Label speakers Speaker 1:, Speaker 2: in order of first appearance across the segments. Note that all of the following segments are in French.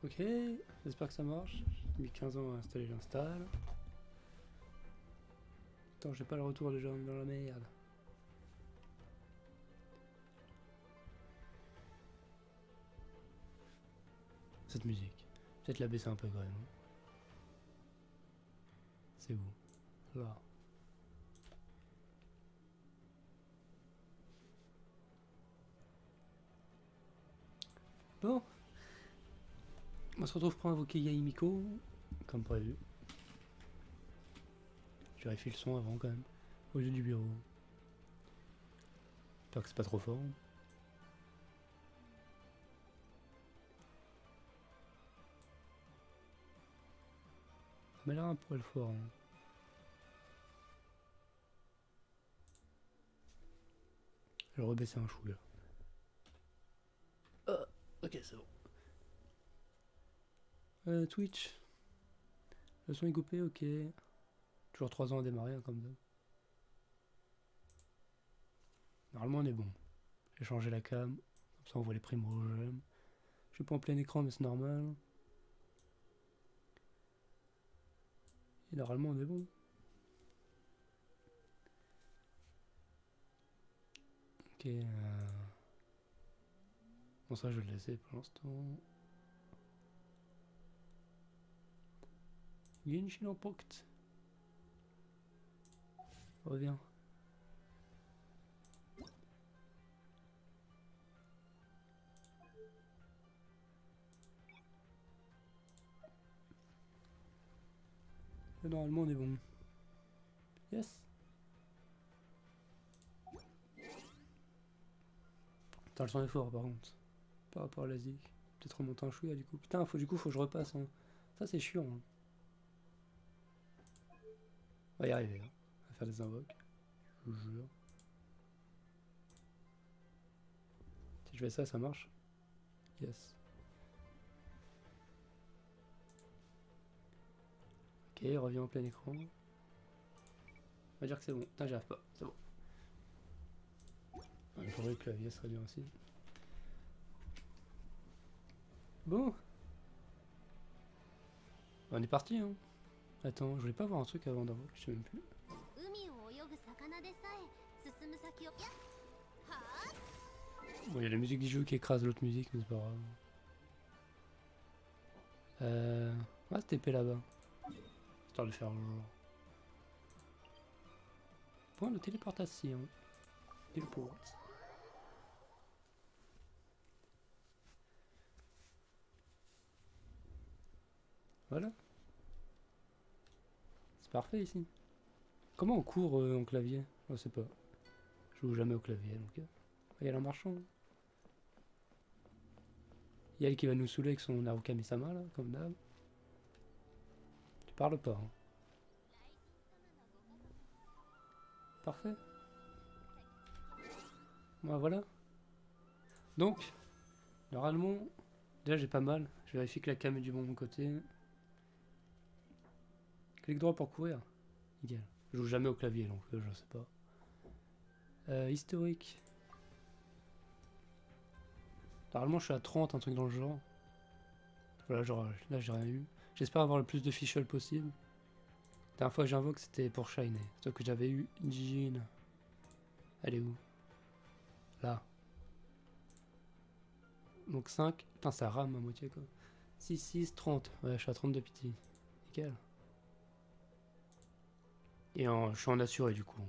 Speaker 1: Ok, j'espère que ça marche. J'ai mis 15 ans à installer l'install. Attends, j'ai pas le retour déjà, on est dans la merde. Cette musique. Peut-être la baisser un peu quand même. C'est où? Là. Bon. On se retrouve pour invoquer Yaimiko, comme prévu. Je vérifie le son avant quand même. Au lieu du bureau. J'espère que c'est pas trop fort. Ça m'a l'air un poil fort. Hein. Je vais rebaisser un chou là. Ok, c'est bon. Twitch. Le son est coupé, ok. Toujours 3 ans à démarrer, hein, comme ça. Normalement, on est bon. J'ai changé la cam. Comme ça, on voit les primos. Je suis pas en plein écran, mais c'est normal. Et normalement, on est bon. Ok. Bon, ça, je vais le laisser pour l'instant. Genshin Impact. Reviens. Et normalement, on est bon. Yes. Putain, le son est fort par contre. Par rapport à la zik. Peut-être remonter un chouïa du coup. Putain, faut que je repasse. Hein. Ça, c'est chiant. Hein. On va y arriver. Hein. On va faire des invoques. Je vous jure. Si je fais ça, ça marche. Yes. Ok, revient en plein écran. On va dire que c'est bon. Putain, j'y arrive pas. C'est bon. Il faudrait que le clavier serait bien aussi. Bon. On est parti, hein. Attends, je voulais pas voir un truc avant d'invoquer, je sais même plus. Bon, il y a la musique du jeu qui écrase l'autre musique, mais c'est pas grave. Ah, cette épée là-bas. Histoire de faire genre. Point de téléportation. Teleport. Voilà. C'est parfait ici. Comment on court en clavier? Je sais pas. Je joue jamais au clavier donc. Il y a la marchand. Il y a elle qui va nous saouler avec son Naruka Misama là, comme d'hab. Tu parles pas. Hein. Parfait. Bah, voilà. Donc, normalement, déjà j'ai pas mal. Je vérifie que la cam est du bon côté. Clic droit pour courir. Idéal. Je joue jamais au clavier donc je sais pas. Historique. Normalement je suis à 30, un truc dans le genre. Voilà, genre là j'ai rien eu. J'espère avoir le plus de fichol possible. La dernière fois que j'invoque c'était pour Shine. Sauf que j'avais eu Jin. Elle est où? Là. Donc 5. Putain ça rame à moitié quoi. 6, 6, 30. Ouais je suis à 32 piti. Nickel. Et je suis en assuré du coup.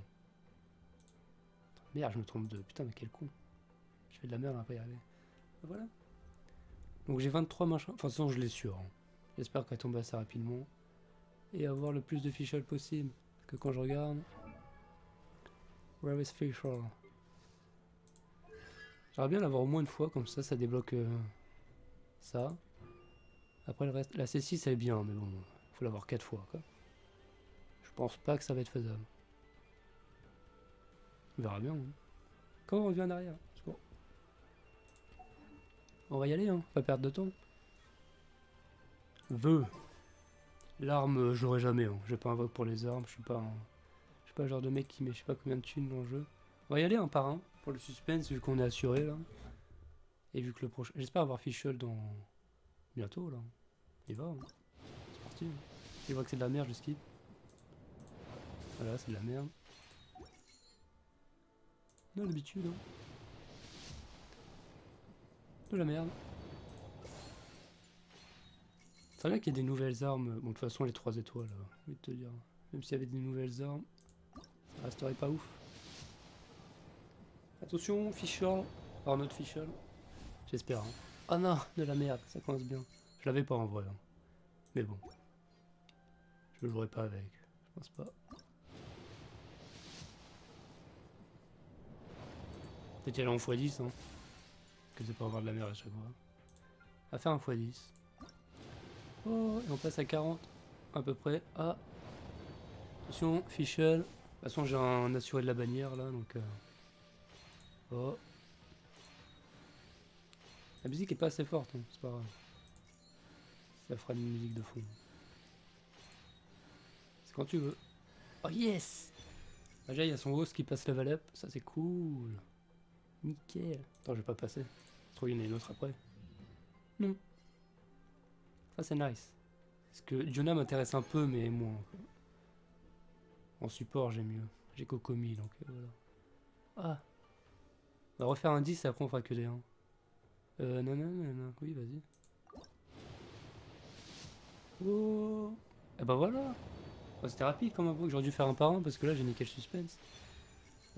Speaker 1: Merde je me trompe de... Putain mais quel con. Je fais de la merde, on va pas y arriver. Voilà. Donc j'ai 23 machins. Enfin, de toute façon, je l'ai sûr. Hein. J'espère qu'elle tombe assez rapidement. Et avoir le plus de fichol possible. Parce que quand je regarde. Where is fichol? J'aimerais bien l'avoir au moins une fois, comme ça débloque ça. Après le reste. La C6 elle est bien, mais bon, faut l'avoir 4 fois quoi. Je pense pas que ça va être faisable. On verra bien. Hein. Quand on revient en arrière. Bon. On va y aller, hein. Pas perdre de temps. Vœu. L'arme, j'aurai jamais. Hein. J'ai pas invoque pour les armes. Je suis pas le genre de mec qui met je sais pas combien de thunes dans le jeu. On va y aller un par un pour le suspense vu qu'on est assuré là. Et vu que le prochain. J'espère avoir Fischl dans Bientôt là. Il va. Hein. C'est parti. Hein. Il voit que c'est de la merde, je skip. Voilà, c'est de la merde. On a l'habitude. Hein. De la merde. C'est bien qu'il y ait des nouvelles armes. Bon, de toute façon, les 3 étoiles, j'ai envie de te dire. Même s'il y avait des nouvelles armes, ça resterait pas ouf. Attention, Fischl. Alors, notre Fischl. J'espère. Hein. Oh non, de la merde, ça commence bien. Je l'avais pas en vrai. Hein. Mais bon. Je le jouerai pas avec. Je pense pas. Peut-être y aller en x10. Hein. Que c'est pas avoir de la merde à chaque fois. On va faire un x10. Oh, et on passe à 40. À peu près. Ah. Attention, Fischl. De toute façon, j'ai un assuré de la bannière là, donc. Oh. La musique est pas assez forte, hein. C'est pas grave. Ça fera une musique de fond. C'est quand tu veux. Oh yes! Déjà, il y a son host qui passe level up. Ça, c'est cool. Nickel. Attends, je vais pas passer. Je trouve qu'il y en a une autre après. Non. Ça, c'est nice. Parce que Jonah m'intéresse un peu, mais moins. En support, j'ai mieux. J'ai Kokomi, donc voilà. Ah. On va refaire un 10 et après on fera que des 1. Non. Oui, vas-y. Oh. Et bah voilà. Oh, c'était rapide comme un j'aurais dû faire un par un parce que là j'ai niqué le suspense.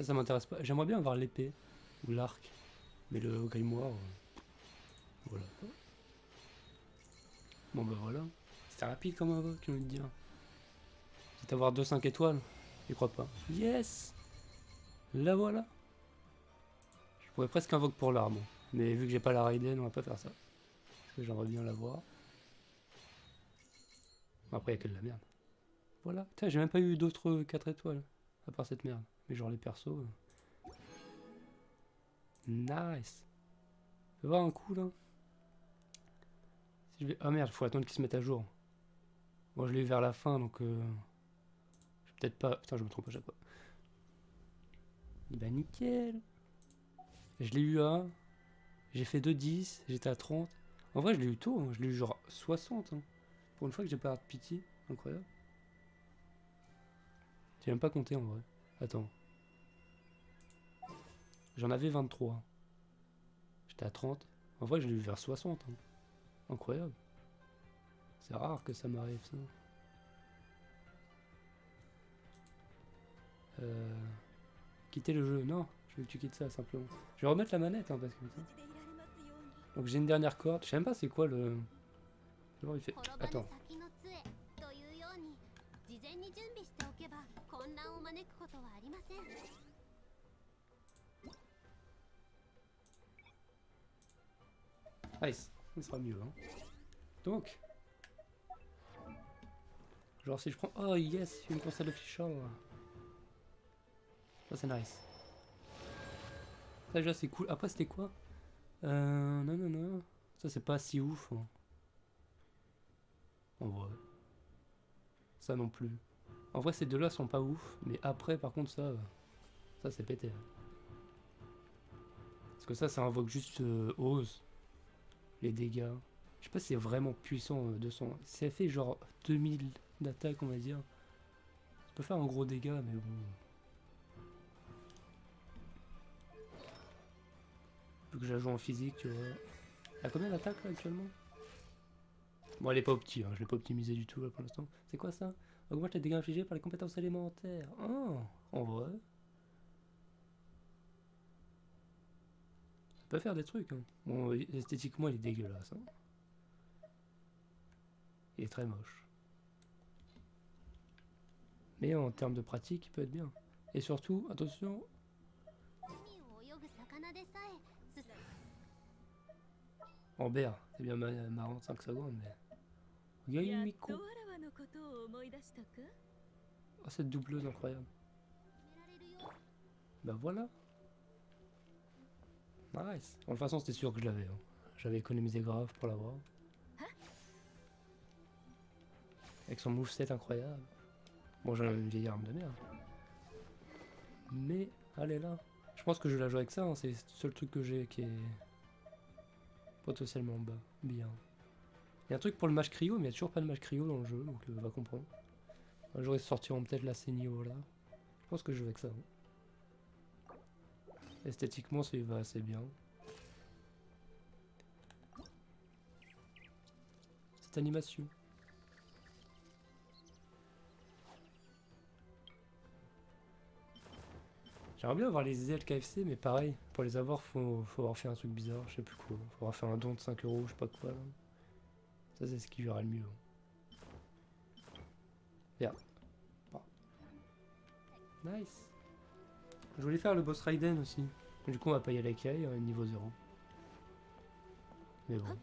Speaker 1: Ça m'intéresse pas. J'aimerais bien avoir l'épée ou l'arc. Mais le grimoire, voilà. Bon bah voilà. C'était rapide comme un j'ai envie de dire. C'est avoir 2-5 étoiles. Je crois pas. Yes. La voilà. Je pourrais presque invoquer pour l'arbre. Mais vu que j'ai pas la Raiden, on va pas faire ça. Parce que j'aimerais bien l'avoir. Après, il y a que de la merde. Voilà. Putain, j'ai même pas eu d'autres 4 étoiles. À part cette merde. Mais genre les persos. Nice. Fais voir un coup là. Si je vais... Ah merde, faut attendre qu'il se mette à jour. Moi je l'ai eu vers la fin donc. Je vais peut-être pas. Putain, je me trompe à chaque fois. Bah nickel. Je l'ai eu à. J'ai fait 2-10, j'étais à 30. En vrai, je l'ai eu tôt, hein. Je l'ai eu genre 60. Hein. Pour une fois que j'ai pas de pitié. Incroyable. J'ai même pas compté en vrai. Attends. J'en avais 23. J'étais à 30. En vrai, je l'ai eu vers 60. Hein. Incroyable. C'est rare que ça m'arrive ça. Quitter le jeu. Non, je veux que tu quittes ça simplement. Je vais remettre la manette hein, parce que. Donc j'ai une dernière corde. Je sais même pas c'est quoi le. Genre il fait. Attends. Nice. Ça sera mieux. Hein. Donc. Genre si je prends. Oh yes, une console official. Ça c'est nice. Ça déjà c'est cool. Après c'était quoi non. Ça c'est pas si ouf. Hein. En vrai. Ça non plus. En vrai ces deux-là sont pas ouf. Mais après par contre ça c'est pété. Parce que ça invoque juste Ose. Les dégâts. Je sais pas si c'est vraiment puissant 200. Si elle fait genre 2000 d'attaque on va dire. Ça peut faire un gros dégât mais bon. Vu que je la joue en physique tu vois. Elle a combien d'attaque là actuellement? Bon elle est pas opti, hein. Je l'ai pas optimisé du tout là pour l'instant. C'est quoi ça? Augmente les dégâts infligés par les compétences élémentaires. Oh, en vrai. Ça peut faire des trucs. Hein. Bon, esthétiquement il est dégueulasse. Hein. Il est très moche. Mais en termes de pratique, il peut être bien. Et surtout, attention. En BR, c'est bien marrant 5 secondes, mais. Yaimiko. Oh, cette doubleuse incroyable. Bah voilà. Nice. Bon, de toute façon, c'était sûr que je l'avais. Hein. J'avais économisé grave pour l'avoir. Avec son moveset incroyable. Bon, j'ai une vieille arme de merde. Mais, allez là. Je pense que je la joue avec ça. Hein. C'est le seul truc que j'ai qui est potentiellement bas. Bien. Il y a un truc pour le match cryo, mais il n'y a toujours pas de match cryo dans le jeu, donc va comprendre. Un jour ils sortiront peut-être là ces niveaux-là. Je pense que je vais avec ça. Hein. Esthétiquement, ça y va assez bien. Cette animation. J'aimerais bien avoir les ailes KFC, mais pareil, pour les avoir, faut avoir fait un truc bizarre, je sais plus quoi. Faut avoir fait un don de 5 euros, je sais pas quoi. Là. Ça, c'est ce qui verra le mieux. Bien. Oh. Nice. Je voulais faire le boss Raiden aussi. Du coup, on va pas y aller avec niveau 0. Mais bon.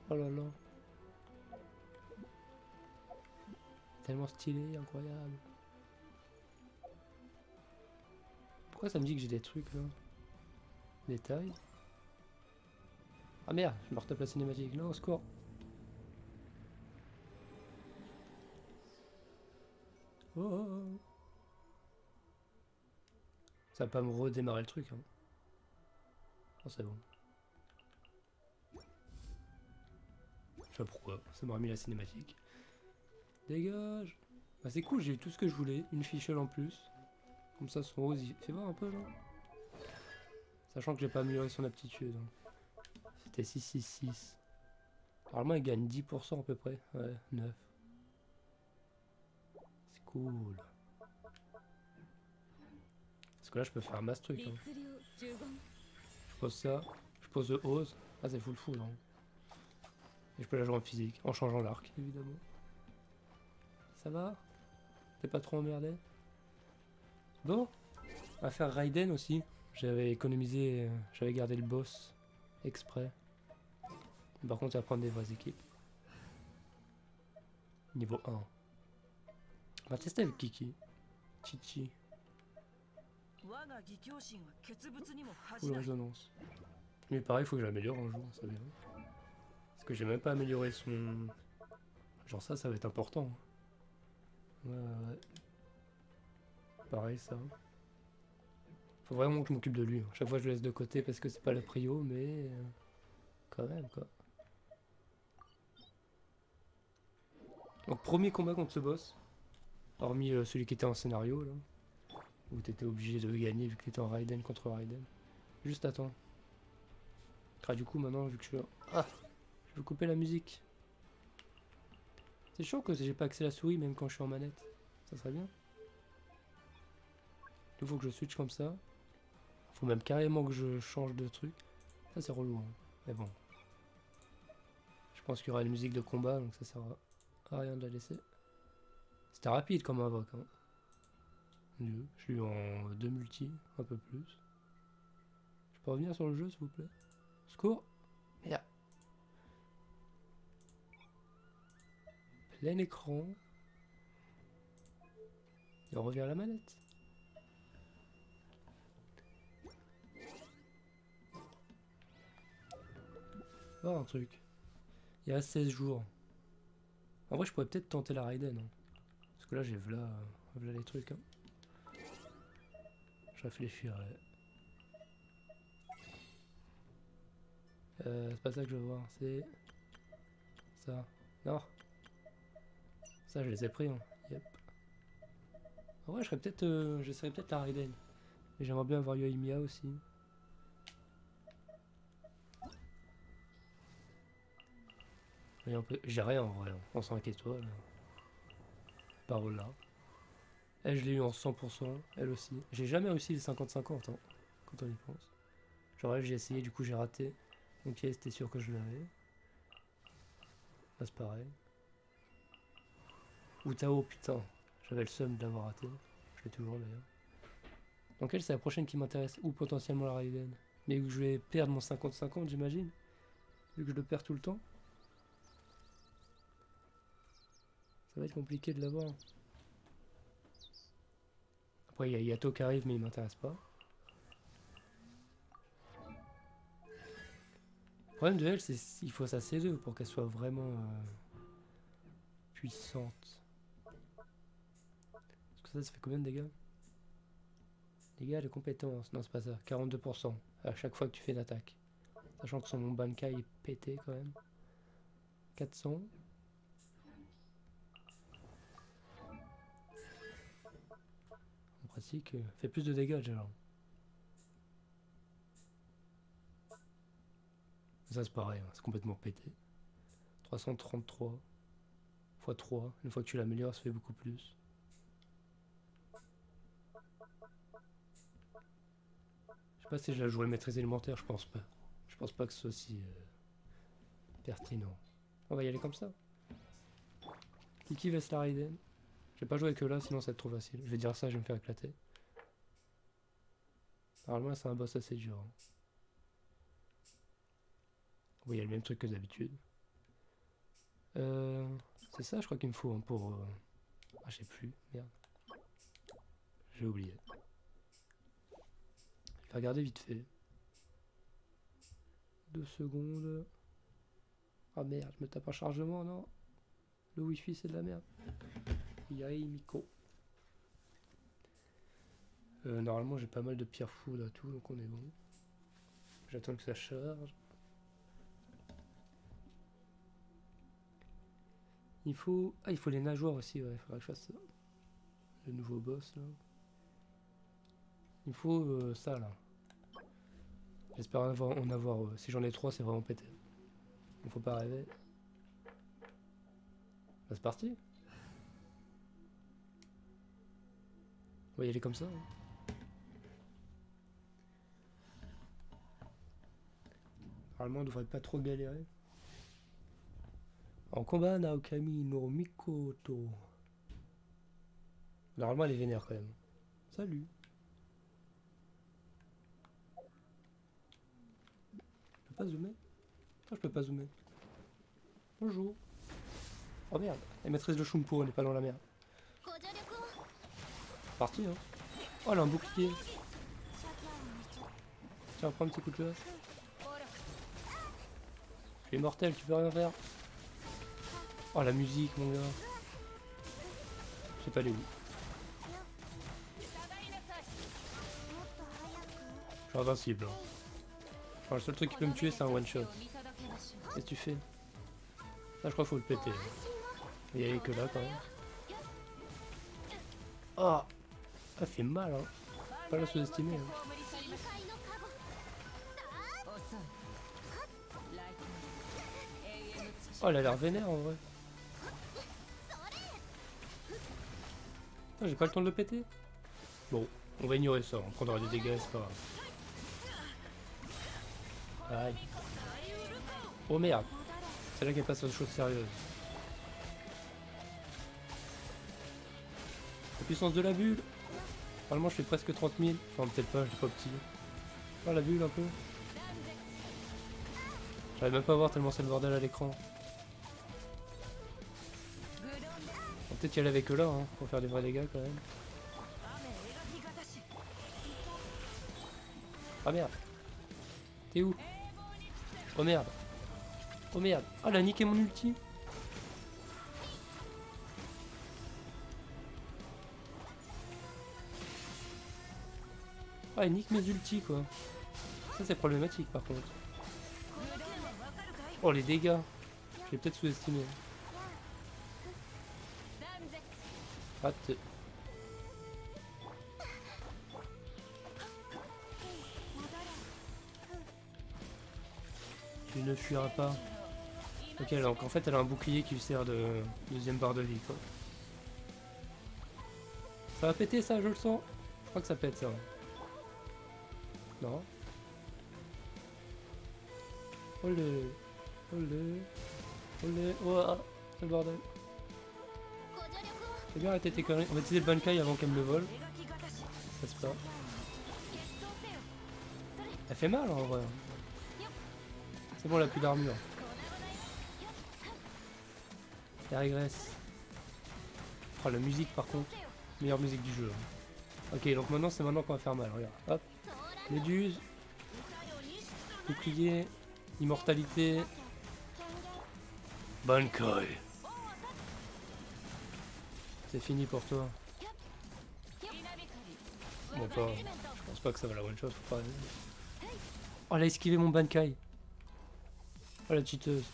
Speaker 1: Oh là là. Tellement stylé, incroyable. Pourquoi ça me dit que j'ai des trucs là? Détails. Ah merde, je me retape la cinématique. Non, au secours. Oh, oh, oh. Ça va pas me redémarrer le truc. Hein. Oh, c'est bon. Je sais pas pourquoi, ça m'a remis la cinématique. Dégage. Bah c'est cool, j'ai eu tout ce que je voulais. Une fichelle en plus. Comme ça, son rose, il fait voir un peu là. Sachant que j'ai pas amélioré son aptitude. Hein. C'était 666. Normalement, il gagne 10% à peu près. Ouais, 9. C'est cool. Parce que là, je peux faire un mass truc. Hein. Je pose ça. Je pose le hose. Ah, c'est full. Hein. Et je peux la jouer en physique. En changeant l'arc, évidemment. Ça va? T'es pas trop emmerdé? Bon. On va faire Raiden aussi. J'avais économisé. J'avais gardé le boss exprès. Par contre, ça va prendre des vraies équipes. Niveau 1. On va tester avec Kiki. Chichi. Full résonance. Mais pareil, il faut que je l'améliore un jour, ça bien. Parce que j'ai même pas amélioré son... Genre ça va être important. Ouais. Pareil, ça. Faut vraiment que je m'occupe de lui. Chaque fois, je le laisse de côté parce que c'est pas la prio, mais... quand même, quoi. Donc, premier combat contre ce boss. Hormis celui qui était en scénario, là. Où t'étais obligé de gagner vu que t'étais en Raiden contre Raiden. Juste attends. Ah, du coup, maintenant, vu que je suis... Ah! Je veux couper la musique. C'est chaud que j'ai pas accès à la souris même quand je suis en manette. Ça serait bien. Il faut que je switch comme ça. Faut même carrément que je change de truc. Ça c'est relou. Hein. Mais bon. Je pense qu'il y aura une musique de combat donc ça sert à rien de la laisser. C'était rapide comme invoque. Hein. Mieux. Je suis en 2 multi, un peu plus. Je peux revenir sur le jeu s'il vous plaît? Secours! Merde! Plein écran. Et on revient à la manette. Oh un truc. Il y a 16 jours. En vrai je pourrais peut-être tenter la Raiden. Hein. Parce que là j'ai v'là les trucs. Hein. Je réfléchirai. C'est pas ça que je veux voir, c'est... ça. Non. Ça je les ai pris. Hein. Yep. En vrai j'essaierai peut-être la Raiden. Et j'aimerais bien avoir Yoimiya aussi. J'ai rien en vrai, en 5 étoiles. Parole là. Elle, je l'ai eu en 100%, elle aussi. J'ai jamais réussi les 50-50, hein, quand on y pense. Genre elle, j'ai essayé, du coup j'ai raté. Ok, c'était sûr que je l'avais. Là, c'est pareil. Ou Tao, putain. J'avais le seum de l'avoir raté. Je l'ai toujours d'ailleurs. Donc elle, c'est la prochaine qui m'intéresse. Ou potentiellement la Raiden. Mais où je vais perdre mon 50-50, j'imagine. Vu que je le perds tout le temps. Ça va être compliqué de l'avoir. Après, il y a Yato qui arrive, mais il m'intéresse pas. Le problème de elle, c'est qu'il faut sa C2 pour qu'elle soit vraiment puissante. Parce que ça fait combien de dégâts? Dégâts de compétences. Non, c'est pas ça. 42% à chaque fois que tu fais une attaque. Sachant que son mon Bankai est pété quand même. 400. En pratique, fait plus de dégâts déjà. Ça c'est pareil, hein, c'est complètement pété. 333 x 3, une fois que tu l'améliores, ça fait beaucoup plus. Je sais pas si je la jouerai maîtrise élémentaire, je pense pas. Je pense pas que ce soit aussi pertinent. On va y aller comme ça. Kiki Veslaraiden. Je vais pas jouer que là, sinon ça va être trop facile. Je vais dire ça, je vais me faire éclater. Normalement, c'est un boss assez dur. Hein. Oui, il y a le même truc que d'habitude. C'est ça, je crois qu'il me faut hein, pour... Ah, je sais plus, merde. J'ai oublié. Je vais regarder vite fait. 2 secondes. Ah merde, je me tape un chargement, non. Le wifi c'est de la merde. Yay, Miko. Normalement j'ai pas mal de pierres foudres à tout, donc on est bon. J'attends que ça charge. Il faut... Ah, il faut les nageoires aussi, ouais, il faudra que je fasse ça. Le nouveau boss, là. Il faut ça, là. J'espère en avoir si j'en ai 3, c'est vraiment pété. Il faut pas rêver. Bah, c'est parti. On va y aller comme ça. Hein. Normalement, on devrait pas trop galérer. En combat, Naokami no Mikoto. Normalement, elle est vénère quand même. Salut. Je peux pas zoomer? Ah, je peux pas zoomer. Bonjour. Oh merde, la maîtresse de Shumpo, elle est pas dans la merde. Parti, hein. Oh, elle a un bouclier. Tiens, prends un petit coup de hache. Tu es mortel, tu peux rien faire. Oh, la musique, mon gars. Je sais pas les où. Je suis invincible. Hein. Enfin, le seul truc qui peut me tuer, c'est un one shot. Qu'est-ce que tu fais? Ça, je crois qu'il faut le péter. Il y a que là, quand même. Oh, ça fait mal, hein. Pas la sous-estimer. Hein. Oh, elle a l'air vénère en vrai. J'ai pas le temps de le péter. Bon, on va ignorer ça, on prendra des dégâts, c'est pas grave. Aïe. Oh merde. C'est là qu'elle passe aux choses sérieuses. La puissance de la bulle. Normalement je fais presque 30 000. Enfin peut-être pas, je suis pas petit. Oh la bulle un peu. J'arrive même pas à voir tellement c'est le bordel à l'écran. Bon, peut-être y aller avec eux là, hein, pour faire des vrais dégâts quand même. Ah merde. T'es où? Oh merde. Oh merde. Ah, elle a niqué mon ulti. Ah, elle nique mes ultis quoi. Ça c'est problématique par contre. Oh les dégâts. J'ai peut-être sous-estimé. Raté. Tu ne fuiras pas. Ok, donc en fait elle a un bouclier qui lui sert de deuxième barre de vie quoi. Ça va péter ça, je le sens. Je crois que ça pète ça. Non. Olé. Olé. Olé. Oh, c'est le bordel. C'est bien arrêter tes conneries. On va utiliser le Bankai avant qu'elle me le vole. Ça se passe. Elle fait mal en vrai. C'est bon, elle a plus d'armure. Elle régresse. Oh, la musique par contre. Meilleure musique du jeu. Ok, donc maintenant c'est maintenant qu'on va faire mal. Regarde. Hop. Méduse. Bouclier. Immortalité. Bankai. C'est fini pour toi. Bon, pas. Je pense pas que ça va la one shot. Faut pas... Oh, elle a esquivé mon Bankai. Oh la cheateuse.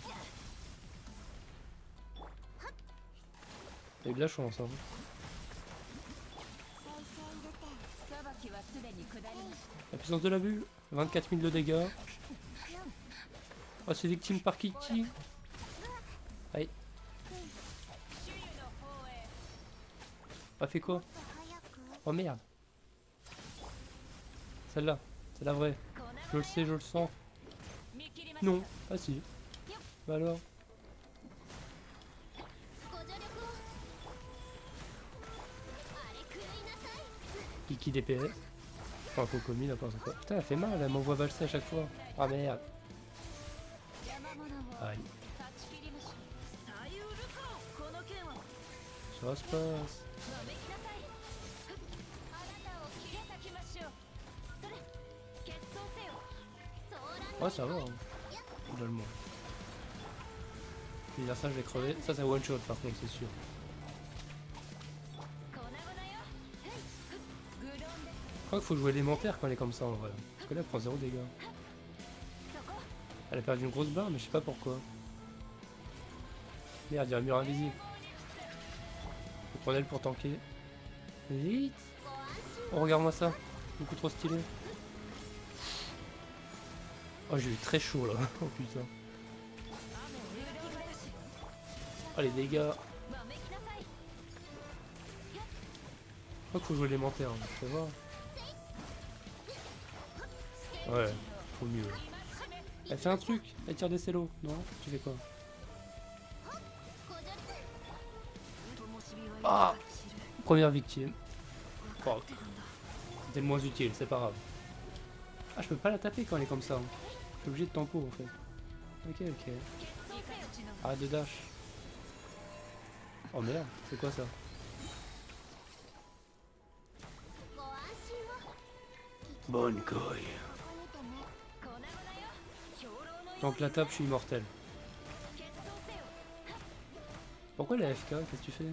Speaker 1: T'as eu de la chance hein. La puissance de la bulle. 24 000 de dégâts. Oh c'est victime par Kiki. Aïe. Ah fait quoi? Oh merde. Celle-là. C'est la vraie. Je le sais, je le sens. Non. Ah si. Bah alors. Kiki DPS. Enfin, Kokomi, n'importe quoi. Putain, elle fait mal, elle m'envoie valser à chaque fois. Ah merde. Aïe. Ça se passe. Ouais, ça va. Hein. Finalement. Puis là, ça, je vais crever. Ça, c'est one shot par contre, c'est sûr. Je crois qu'il faut jouer élémentaire quand elle est comme ça en vrai. Parce que là, elle prend 0 dégâts. Elle a perdu une grosse barre, mais je sais pas pourquoi. Merde, il y a un mur invisible. Faut prendre elle pour tanker. Vite! Oh, regarde-moi ça. Beaucoup trop stylé. Oh, j'ai eu très chaud là. Oh putain. Oh, les dégâts. Je crois qu'il faut jouer élémentaire. Je vais voir. Ouais, faut mieux. Elle fait un truc. Elle tire des cellos. Non? Tu fais quoi? Ah! Première victime. Oh. C'était le moins utile, c'est pas grave. Ah, je peux pas la taper quand elle est comme ça. Hein. Je suis obligé de tempo en fait. Ok, ok. Arrête de dash. Oh merde, c'est quoi ça? Bonne couille. Tant que la tape, je suis immortel. Pourquoi la FK? Qu'est-ce que tu fais?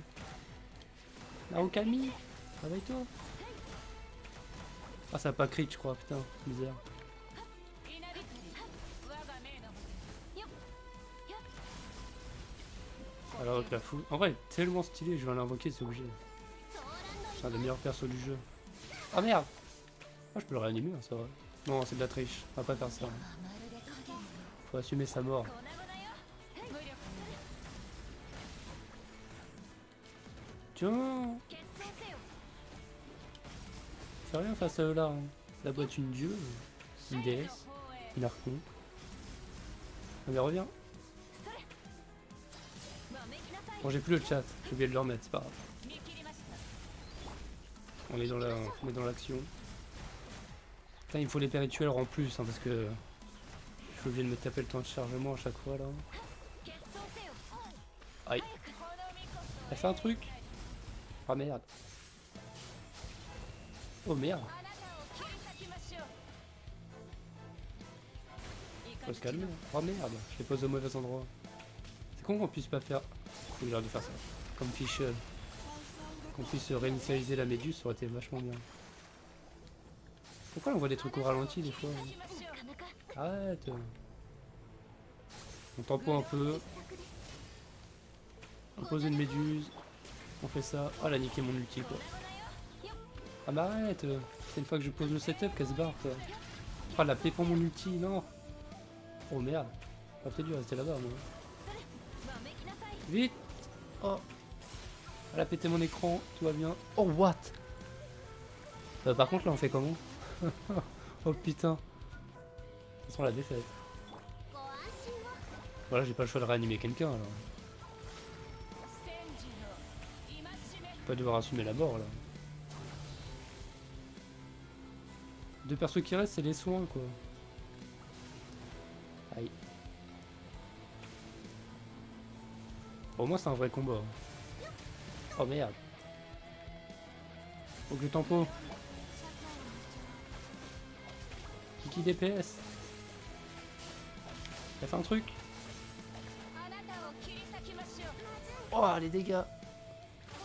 Speaker 1: Naokami, réveille-toi. Ah, ça a pas crit, je crois, putain, misère. Alors, la fou. En vrai, elle est tellement stylée, je vais l'invoquer, c'est obligé. C'est un des meilleurs persos du jeu. Ah merde! Ah, je peux le réanimer, hein, c'est vrai. Non, c'est de la triche, on va pas faire ça. Faut assumer sa mort. Tiens! Fais rien face à eux là. Hein. La boîte une dieu, une déesse, une archon. Ah mais reviens. Bon j'ai plus le chat, j'ai oublié de le remettre, c'est pas grave. On est dans l'action. Putain il me faut les pérituels en plus hein, parce que je suis obligé de me taper le temps de chargement à chaque fois là. Aïe. Elle fait un truc. Ah merde. Oh merde. Faut se calmer. Oh merde, je les pose au mauvais endroit. C'est con qu'on puisse pas faire. Faut que j'arrête de faire ça. Comme Fischl. Qu'on puisse réinitialiser la méduse, ça aurait été vachement bien. Pourquoi on voit des trucs au ralenti des fois? Arrête. On tempo un peu. On pose une méduse. On fait ça. Oh, elle a niqué mon ulti quoi. Ah mais arrête. C'est une fois que je pose le setup qu'elle se barre quoi. Oh, elle a pépon mon ulti, non. Oh merde. Pas peut-être dû rester là-bas moi. Vite. Oh. Elle a pété mon écran, tout va bien. Oh what. Par contre là on fait comment? Oh putain. De toute façon la défaite. Voilà j'ai pas le choix de réanimer quelqu'un alors. Pas devoir assumer la mort là. Deux persos qui restent c'est les soins quoi. Aïe. Pour moi c'est un vrai combat. Oh merde. Faut que je tempo. Kiki DPS. Elle fait un truc. Oh les dégâts.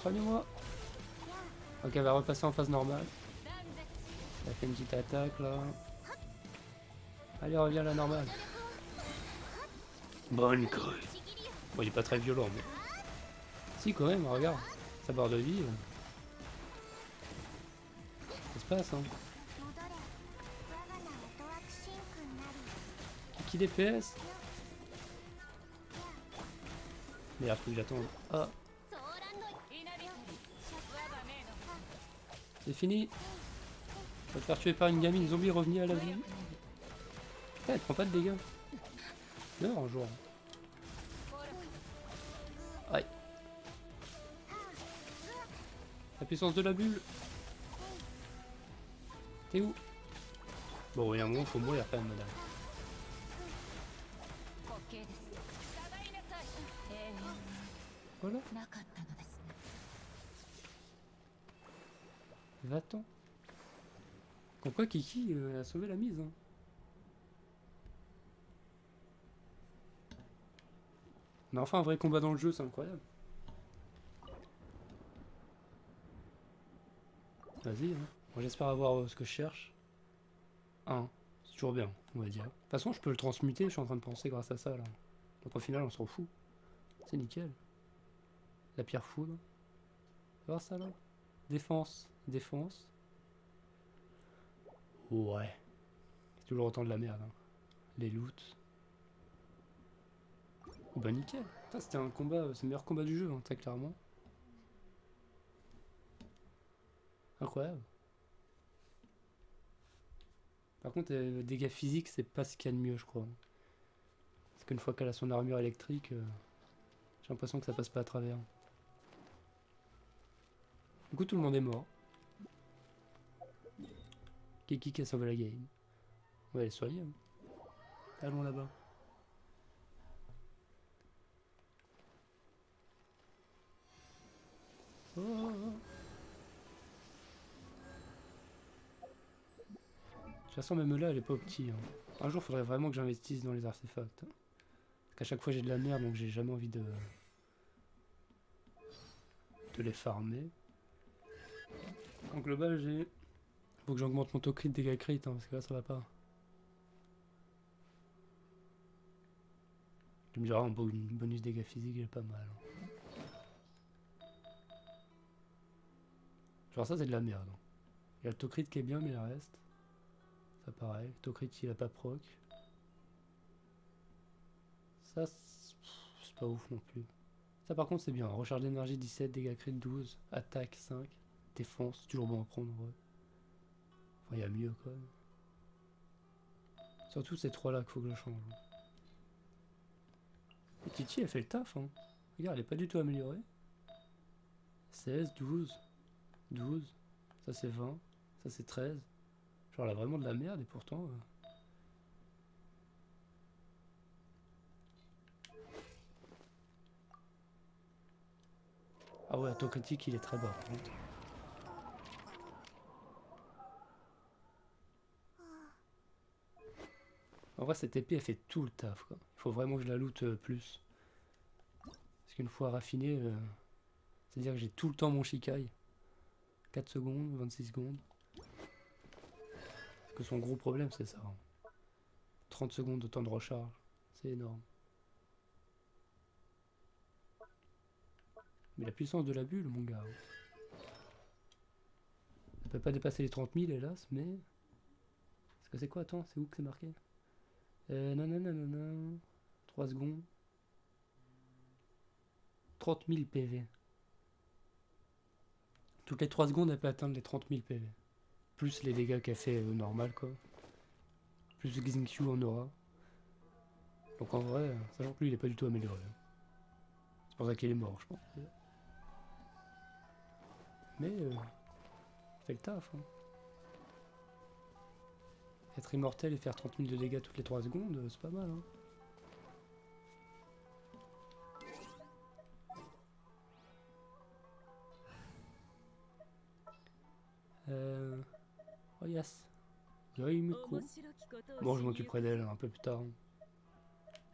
Speaker 1: Soignez-moi. Ok elle va repasser en phase normale. Elle fait une petite attaque là. Allez reviens à la normale. Bonne couille. Bon, il est pas très violent, mais... Si, quand même, regarde. Sa barre de vie. Ça se passe, hein. Qui DPS? Merde, faut que j'attende. Ah, c'est fini. Va te faire tuer par une gamine zombie revenue à la vie. Putain, elle prend pas de dégâts. Meurs un jour. Aïe. La puissance de la bulle. T'es où? Bon, il y a un moment, faut mourir quand même, madame. Voilà. Va-t'en. Comme quoi Kiki a sauvé la mise. Hein. On a enfin un vrai combat dans le jeu, c'est incroyable. Vas-y, hein. Bon, j'espère avoir ce que je cherche. C'est toujours bien, on va dire. De toute façon, je peux le transmuter, je suis en train de penser grâce à ça là. Donc au final, on s'en fout. C'est nickel. La pierre foudre. Tu vas voir ça là? Défense. Défense. Ouais. C'est toujours autant de la merde. Hein. Les loots. Oh bah nickel. C'était un combat, c'est le meilleur combat du jeu, hein, très clairement. Incroyable. Par contre, dégâts physiques, c'est pas ce qu'il y a de mieux, je crois. Parce qu'une fois qu'elle a son armure électrique, j'ai l'impression que ça passe pas à travers. Du coup, tout le monde est mort. Kiki qui a sauvé la game. Ouais, soyez. Hein. Allons là-bas. Oh, oh, oh. De toute façon, même là, elle est pas petit. Hein. Un jour, faudrait vraiment que j'investisse dans les artefacts. Hein. Parce qu'à chaque fois, j'ai de la merde, donc j'ai jamais envie de les farmer. En global, j'ai... Faut que j'augmente mon taux crit, dégâts crit, hein, parce que là, ça va pas. Tu me diras, un bonus dégâts physiques, il est pas mal. Genre ça, c'est de la merde. Hein. Il y a le taux crit qui est bien, mais le reste... Ça pareil. Le taux crit, il a pas proc. Ça, c'est pas ouf non plus. Ça, par contre, c'est bien. Recharge d'énergie 17, dégâts crit 12, attaque 5, défense, toujours bon à prendre en vrai. Enfin, il y a mieux quand même. Surtout ces trois-là qu'il faut que je change. Et Titi, elle fait le taf. Hein. Regarde, elle est pas du tout améliorée. 16, 12, 12. Ça, c'est 20. Ça, c'est 13. Genre, elle a vraiment de la merde et pourtant... Ah ouais, taux critique, il est très bas par contre. En vrai, cette épée, elle fait tout le taf. Quoi. Il faut vraiment que je la loot plus. Parce qu'une fois raffinée, c'est-à-dire que j'ai tout le temps mon Shikai. 4 secondes, 26 secondes. Parce que son gros problème, c'est ça. 30 secondes de temps de recharge. C'est énorme. Mais la puissance de la bulle, mon gars. Elle peut pas dépasser les 30 000, hélas, mais... Est-ce que c'est quoi? Attends, c'est où que c'est marqué? Non, non, non, non, non. 3 secondes. 30 000 PV. Toutes les 3 secondes, elle peut atteindre les 30 000 PV. Plus les dégâts qu'elle fait normal, quoi. Plus de Xingqiu en aura. Donc en vrai, sachant que lui, il est pas du tout amélioré. C'est pour ça qu'il est mort, je pense. Mais, il fait le taf, hein. Être immortel et faire 30 000 de dégâts toutes les 3 secondes, c'est pas mal, hein. Oh yes. Yoimiku. Bon, je m'occuperai d'elle un peu plus tard. Hein.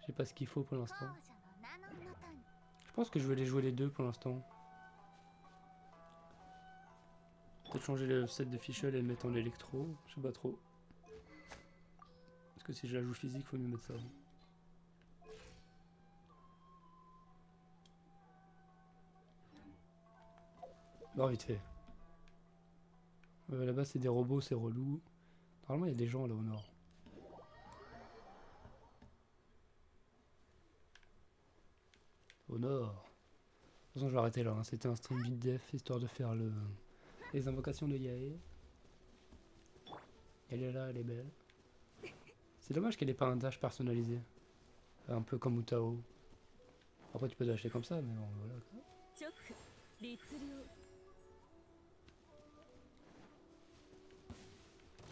Speaker 1: Je sais pas ce qu'il faut pour l'instant. Je pense que je vais les jouer les deux pour l'instant. Peut-être changer le set de Fischl et le mettre en électro. Je sais pas trop. Parce que si je la joue physique, faut mieux mettre ça. Bon, vite fait. Là-bas, c'est des robots, c'est relou. Normalement, il y a des gens là au nord. Au nord. De toute façon, je vais arrêter là. Hein. C'était un stream vite def, histoire de faire les invocations de Yae. Elle est là, elle est belle. C'est dommage qu'elle ait pas un dash personnalisé. Un peu comme Utao. Après, tu peux dasher comme ça, mais bon, voilà.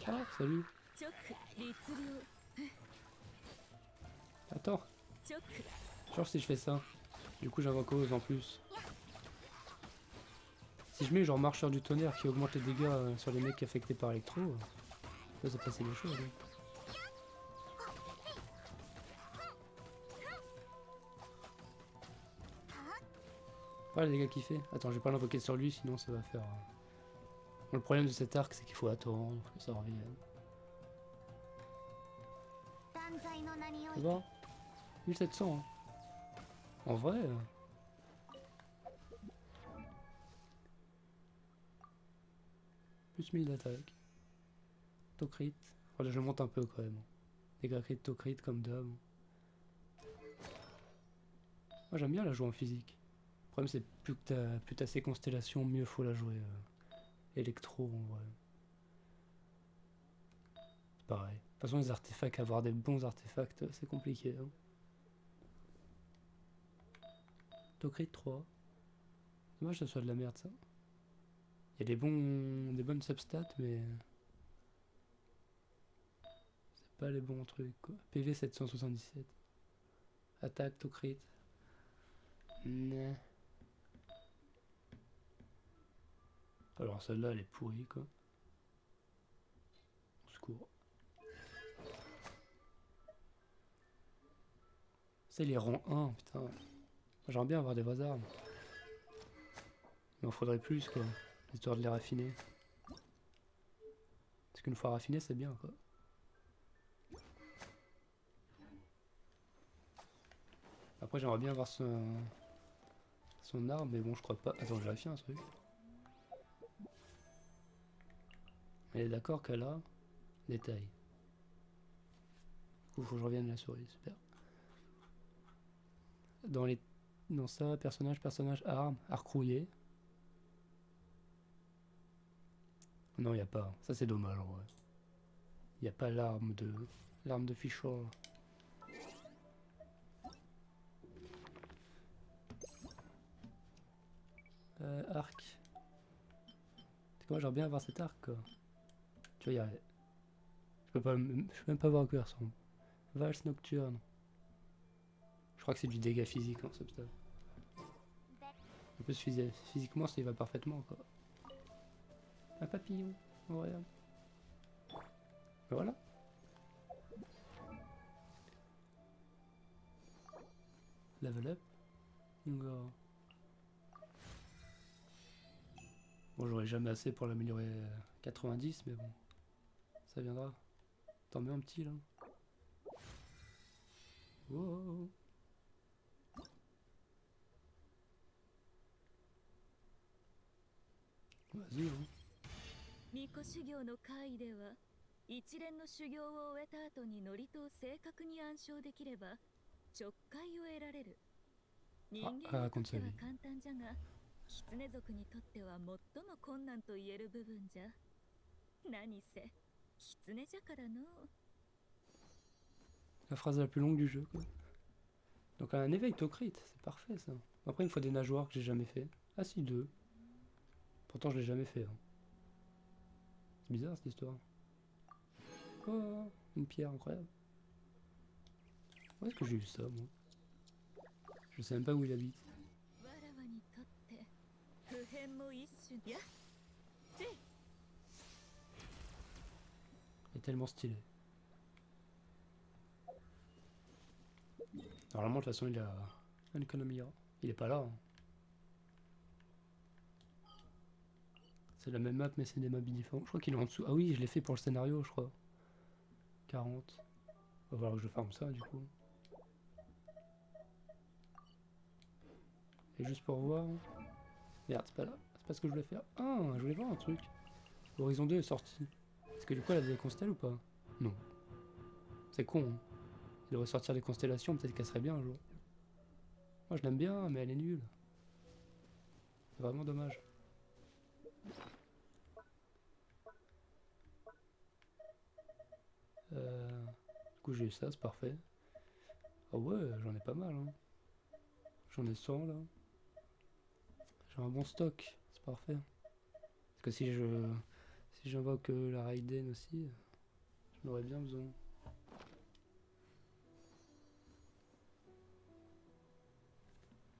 Speaker 1: Ah, salut. Attends. Genre si je fais ça, du coup j'invoque Ose en plus. Si je mets genre marcheur du tonnerre qui augmente les dégâts sur les mecs affectés par électro, là ça passer des choses. Hein. Voilà les dégâts qu'il fait. Attends, je vais pas l'invoquer sur lui, sinon ça va faire... Bon, le problème de cet arc, c'est qu'il faut attendre que ça revienne. Ça va 1700 hein. En vrai... Plus 1000 d'attaque. Tocrit. Voilà, je monte un peu quand même. Dégâts crit, Tocrit comme d'hab. Moi j'aime bien la jouer en physique. Le problème c'est plus t'as ces constellations, mieux faut la jouer électro en vrai. C'est pareil. De toute façon les artefacts, avoir des bons artefacts, c'est compliqué. Hein. Tocrit 3. Dommage que ça soit de la merde ça. Il y a des bonnes substats mais... C'est pas les bons trucs quoi. PV 777. Attaque, Tocrit. Nah. Alors celle-là elle est pourrie quoi. Au secours. C'est les rangs 1, putain. J'aimerais bien avoir des vraies armes. Mais il en faudrait plus quoi. Histoire de les raffiner. Parce qu'une fois raffiné c'est bien quoi. Après j'aimerais bien avoir son arme mais bon je crois pas. Attends je vérifie un truc. Elle est d'accord qu'elle a détail. Du coup faut que je revienne à la souris, super. Dans ça, personnage, arme, arc rouillé. Non y a pas. Ça c'est dommage en vrai. Y a pas l'arme de Fisher. Arc. C'est quoi, j'aimerais bien avoir cet arc quoi. Tu vois, y a... je peux même pas voir à quoi il ressemble. Valse nocturne. Je crois que c'est du dégât physique en substance. En plus physiquement ça y va parfaitement quoi. Un papillon, ouais. Voilà. Level up. Bon j'aurai jamais assez pour l'améliorer 90 mais bon. Ça viendra. T'en mets un petit là. Wow. Vas-y hein.
Speaker 2: 巫女修行の会では一連の修行を終えた後に祝詞を正確に暗唱できればちょっかいを得られる。人間にとっては簡単じゃが狐族にとっては最も困難と言える部分じゃ。何せ狐じゃからの。
Speaker 1: La phrase la plus longue du jeu quoi. Donc un éveil Tocrit, c'est parfait ça. Après il me faut des nageoires que j'ai jamais fait. Ah si, 2. Pourtant je l'ai jamais fait. Hein. C'est bizarre cette histoire. Oh, une pierre incroyable. Où est-ce que j'ai eu ça moi? Je sais même pas où il habite. Il est tellement stylé. Normalement de toute façon il a un économie. Il est pas là. Hein. C'est la même map mais c'est des maps différents. Je crois qu'il est en dessous. Ah oui je l'ai fait pour le scénario je crois. 40. Va falloir que je farme ça du coup. Et juste pour voir. Merde c'est pas là. pas ce que je voulais faire. Ah, je voulais voir un truc. Horizon 2 est sorti. Est-ce que du coup elle a des constelles ou pas? Non. C'est con, hein. Il devrait sortir des constellations, peut-être qu'elle serait bien un jour. Moi je l'aime bien, mais elle est nulle. C'est vraiment dommage. Du coup j'ai eu ça, c'est parfait. Ah ouais, j'en ai pas mal, hein. J'en ai 100 là. J'ai un bon stock, c'est parfait. Parce que si j'invoque la Raiden aussi, j'en aurais bien besoin.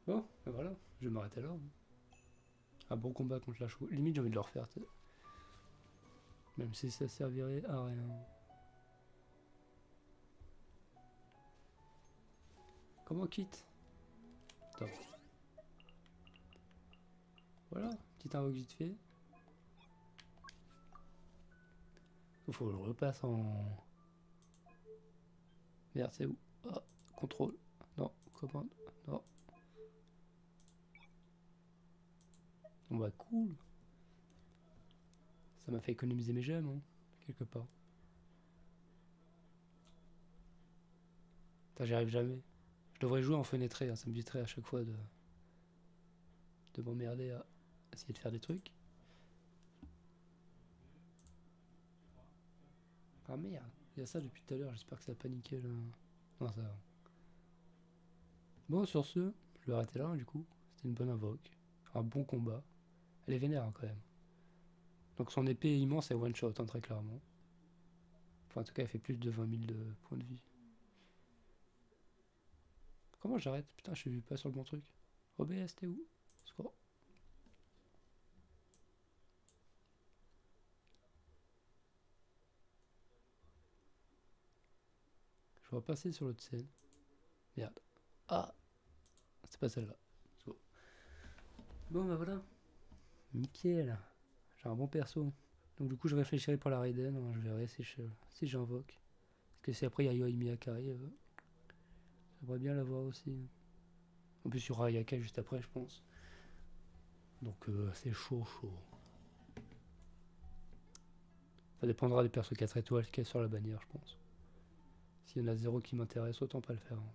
Speaker 1: Bon, ben voilà, je vais m'arrêter là. Un bon combat contre la chou. Limite j'ai envie de le refaire, t'sais. Même si ça servirait à rien. Comment on quitte? Attends. Voilà, petit invoque vite fait. Il faut que je repasse en... Merde, c'est où? Ah, contrôle. Non, commande. Non. Bon bah cool. Ça m'a fait économiser mes gemmes, hein, quelque part. Putain, j'y arrive jamais. Je devrais jouer en fenêtré, hein, ça m'éviterait à chaque fois de m'emmerder à essayer de faire des trucs. Ah merde, il y a ça depuis tout à l'heure, j'espère que ça a paniqué là. Non, ça va. Bon, sur ce, je vais arrêter là, hein, du coup. C'était une bonne invoque. Un bon combat. Elle est vénère, hein, quand même. Donc son épée est immense et one shot, hein, très clairement. Enfin, en tout cas, elle fait plus de 20 000 de points de vie. Comment j'arrête? Putain, je suis pas sur le bon truc. OBS, t'es où? Score. Je vais repasser sur l'autre scène. Merde. Ah, c'est pas celle-là. Bon, bah voilà. Nickel. J'ai un bon perso. Donc du coup, je réfléchirai pour la Raiden. Hein, je verrai si j'invoque. Parce que si après il y a Yoimi Akari, j'aimerais bien l'avoir aussi. En plus, il y aura Ayaka juste après, je pense. Donc c'est chaud, chaud. Ça dépendra des persos 4 étoiles qu'il y a sur la bannière, je pense. S'il y en a 0 qui m'intéresse, autant pas le faire. Hein.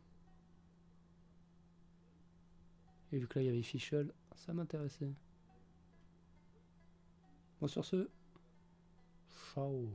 Speaker 1: Et vu que là il y avait Fischl, ça m'intéressait. Bon, sur ce, ciao.